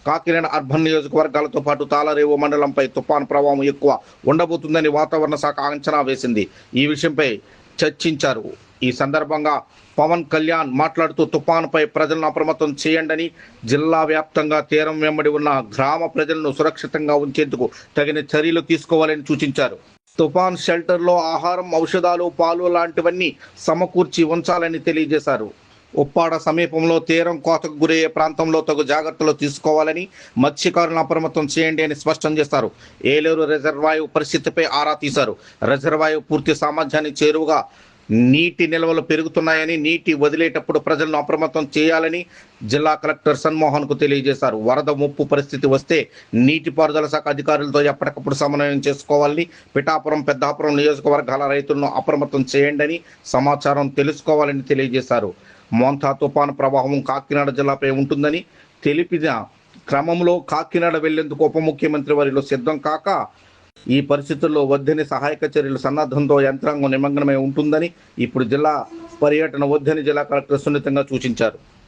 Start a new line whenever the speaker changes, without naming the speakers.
Kakinada urban నియోజకవర్గాలతో పాటు తాళరేవు మండలంపై తుఫాను ప్రభావం ఎక్కువ ఉండబోతుందని వాతావరణ శాఖ అంచనా వేసింది. ఈ విషయంపై చర్చించారు. ఈ సందర్భంగా పవన్ కళ్యాణ్ మాట్లాడుతూ తుఫానుపై ప్రజలను అప్రమత్తం చేయండి, జిల్లా వ్యాప్తంగా తీరం వెంబడి ఉన్న గ్రామ ప్రజలను సురక్షితంగా ఉంచేందుకు తగిన చర్యలు తీసుకోవాలని సూచించారు. తుఫాన్ షెల్టర్లో ఆహారం, ఔషధాలు, పాలు లాంటివన్నీ సమకూర్చి ఉంచాలని తెలియజేశారు. ఉప్పాడ సమీపంలో తీరం కోతకు గురయ్యే ప్రాంతంలో తగు జాగ్రత్తలు తీసుకోవాలని, మత్స్యకారులను అప్రమత్తం చేయండి అని స్పష్టం చేశారు. ఏలూరు రిజర్వాయర్ పరిస్థితిపై ఆరా తీశారు. రిజర్వాయర్ పూర్తి సామర్థ్యానికి చేరువగా నీటి నిల్వలు పెరుగుతున్నాయని, నీటి వదిలేటప్పుడు ప్రజలను అప్రమత్తం చేయాలని జిల్లా కలెక్టర్ సన్మోహన్కు తెలియజేశారు. వరద ముప్పు పరిస్థితి వస్తే నీటిపారుదల శాఖ అధికారులతో ఎప్పటికప్పుడు సమన్వయం చేసుకోవాలని, పిఠాపురం, పెద్దాపురం నియోజకవర్గాల రైతులను అప్రమత్తం చేయండి, సమాచారం తెలుసుకోవాలని తెలియజేశారు. మోంతా తుఫాను ప్రభావం కాకినాడ జిల్లాపై ఉంటుందని తెలిపిన క్రమంలో కాకినాడ వెళ్లేందుకు ఉప ముఖ్యమంత్రి వర్యులు సిద్ధం కాక ఈ పరిస్థితుల్లో వద్దని సహాయక చర్యలు సన్నద్ధంతో యంత్రాంగం నిమగ్నమై ఉంటుందని, ఇప్పుడు జిల్లా పర్యటన వద్దని జిల్లా కలెక్టర్ సున్నితంగా సూచించారు.